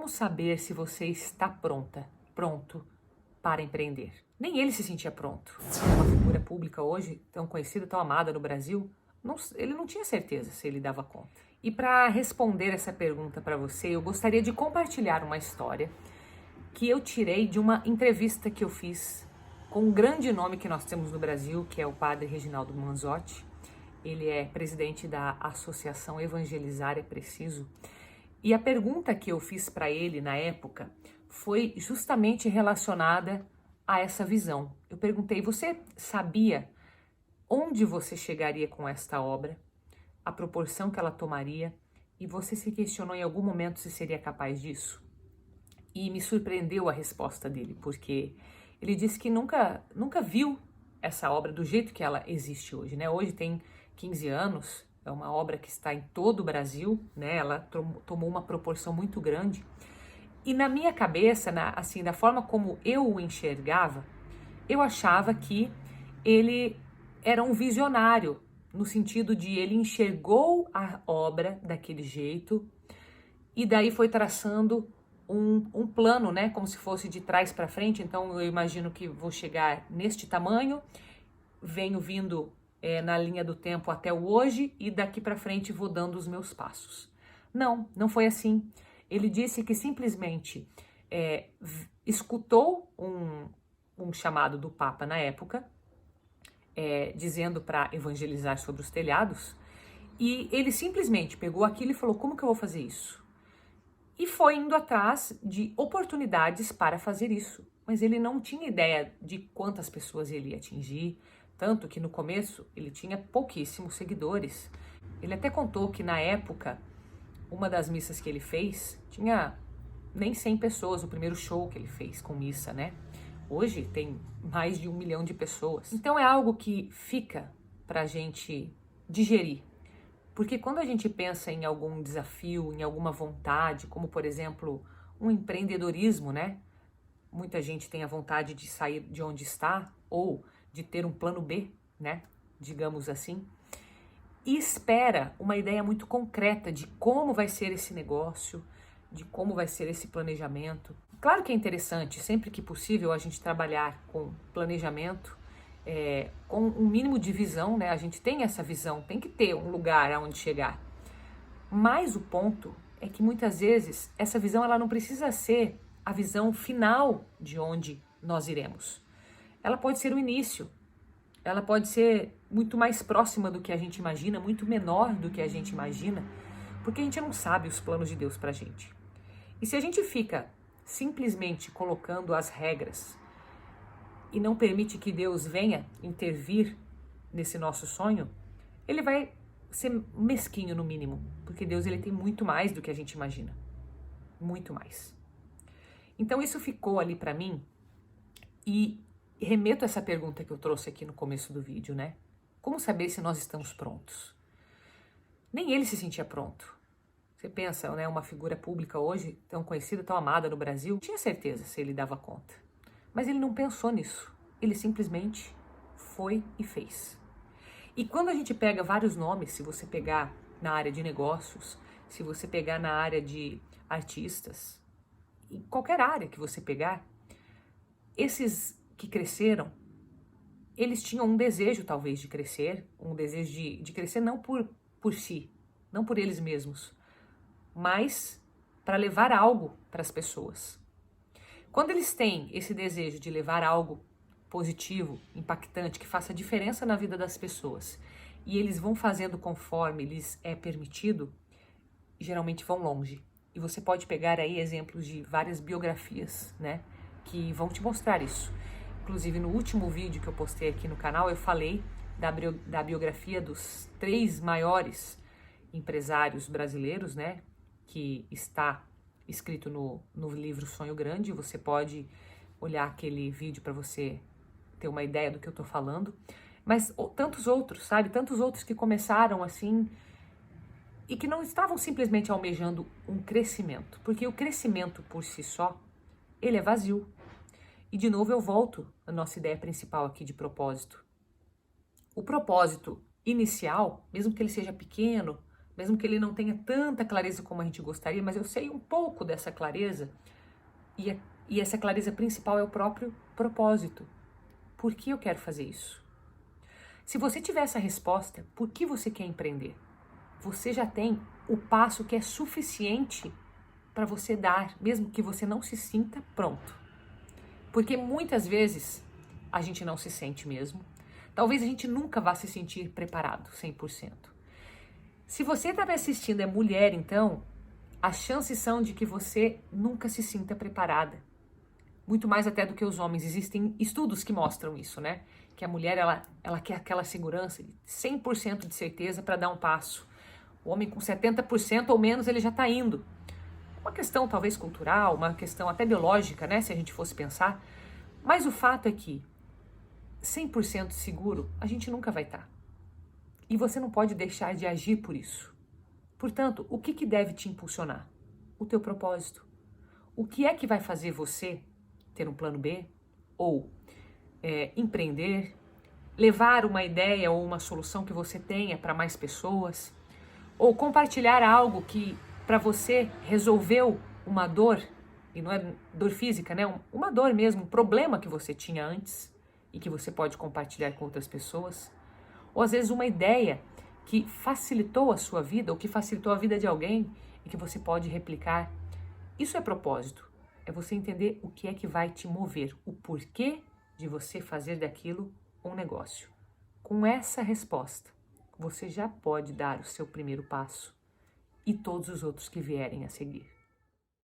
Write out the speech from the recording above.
Como saber se você está pronto para empreender? Nem ele se sentia pronto. Uma figura pública hoje, tão conhecida, tão amada no Brasil, ele não tinha certeza se ele dava conta. E para responder essa pergunta para você, eu gostaria de compartilhar uma história que eu tirei de uma entrevista que eu fiz com um grande nome que nós temos no Brasil, que é o padre Reginaldo Manzotti. Ele é presidente da Associação Evangelizar é Preciso. E a pergunta que eu fiz para ele na época foi justamente relacionada a essa visão. Eu perguntei: você sabia onde você chegaria com esta obra, a proporção que ela tomaria, e você se questionou em algum momento se seria capaz disso? E me surpreendeu a resposta dele, porque ele disse que nunca viu essa obra do jeito que ela existe hoje, né? Hoje tem 15 anos, é uma obra que está em todo o Brasil, né? Ela tomou uma proporção muito grande. E na minha cabeça, assim, da forma como eu o enxergava, eu achava que ele era um visionário, no sentido de ele enxergou a obra daquele jeito e daí foi traçando um plano, né? Como se fosse de trás para frente. Então eu imagino que vou chegar neste tamanho, venho vindo na linha do tempo até o hoje e daqui para frente vou dando os meus passos. Não foi assim. Ele disse que simplesmente escutou um chamado do Papa na época, dizendo para evangelizar sobre os telhados, e ele simplesmente pegou aquilo e falou: como que eu vou fazer isso? E foi indo atrás de oportunidades para fazer isso. Mas ele não tinha ideia de quantas pessoas ele ia atingir, tanto que no começo ele tinha pouquíssimos seguidores. Ele até contou que na época, uma das missas que ele fez, tinha nem 100 pessoas, o primeiro show que ele fez com missa, né? Hoje tem mais de 1 milhão de pessoas. Então é algo que fica pra gente digerir. Porque quando a gente pensa em algum desafio, em alguma vontade, como por exemplo, um empreendedorismo, né? Muita gente tem a vontade de sair de onde está ou de ter um plano B, né? Digamos assim. E espera uma ideia muito concreta de como vai ser esse negócio, de como vai ser esse planejamento. Claro que é interessante, sempre que possível, a gente trabalhar com planejamento, com um mínimo de visão, né? A gente tem essa visão, tem que ter um lugar aonde chegar. Mas o ponto é que muitas vezes essa visão ela não precisa ser a visão final de onde nós iremos. Ela pode ser o início, ela pode ser muito mais próxima do que a gente imagina, muito menor do que a gente imagina, porque a gente não sabe os planos de Deus pra gente. E se a gente fica simplesmente colocando as regras e não permite que Deus venha intervir nesse nosso sonho, ele vai ser mesquinho no mínimo, porque Deus ele tem muito mais do que a gente imagina, muito mais. Então isso ficou ali para mim e remeto a essa pergunta que eu trouxe aqui no começo do vídeo, né? Como saber se nós estamos prontos? Nem ele se sentia pronto. Você pensa, né, uma figura pública hoje, tão conhecida, tão amada no Brasil, tinha certeza se ele dava conta. Mas ele não pensou nisso. Ele simplesmente foi e fez. E quando a gente pega vários nomes, se você pegar na área de negócios, se você pegar na área de artistas, em qualquer área que você pegar, esses que cresceram, eles tinham um desejo talvez de crescer, um desejo de crescer não por si, não por eles mesmos, mas para levar algo para as pessoas. Quando eles têm esse desejo de levar algo positivo, impactante, que faça diferença na vida das pessoas, e eles vão fazendo conforme lhes é permitido, geralmente vão longe. E você pode pegar aí exemplos de várias biografias, né, que vão te mostrar isso. Inclusive no último vídeo que eu postei aqui no canal, eu falei da biografia dos 3 maiores empresários brasileiros, né, que está escrito no livro Sonho Grande. Você pode olhar aquele vídeo para você ter uma ideia do que eu tô falando. Mas tantos outros, sabe? Tantos outros que começaram assim e que não estavam simplesmente almejando um crescimento. Porque o crescimento por si só, ele é vazio. E de novo eu volto à nossa ideia principal aqui de propósito. O propósito inicial, mesmo que ele seja pequeno, mesmo que ele não tenha tanta clareza como a gente gostaria, mas eu sei um pouco dessa clareza, e essa clareza principal é o próprio propósito. Por que eu quero fazer isso? Se você tiver essa resposta, por que você quer empreender? Você já tem o passo que é suficiente para você dar, mesmo que você não se sinta pronto. Porque muitas vezes a gente não se sente mesmo. Talvez a gente nunca vá se sentir preparado 100%. Se você está me assistindo é mulher, então, as chances são de que você nunca se sinta preparada. Muito mais até do que os homens. Existem estudos que mostram isso, né? Que a mulher, ela quer aquela segurança de 100% de certeza para dar um passo. O homem com 70% ou menos, ele já está indo. Uma questão talvez cultural, uma questão até biológica, né? Se a gente fosse pensar. Mas o fato é que 100% seguro, a gente nunca vai estar. E você não pode deixar de agir por isso. Portanto, o que deve te impulsionar? O teu propósito. O que é que vai fazer você ter um plano B? Ou empreender? Levar uma ideia ou uma solução que você tenha para mais pessoas? Ou compartilhar algo que para você resolveu uma dor, e não é dor física, né? Uma dor mesmo, um problema que você tinha antes e que você pode compartilhar com outras pessoas. Ou às vezes uma ideia que facilitou a sua vida ou que facilitou a vida de alguém e que você pode replicar. Isso é propósito. É você entender o que é que vai te mover, o porquê de você fazer daquilo um negócio. Com essa resposta, você já pode dar o seu primeiro passo e todos os outros que vierem a seguir.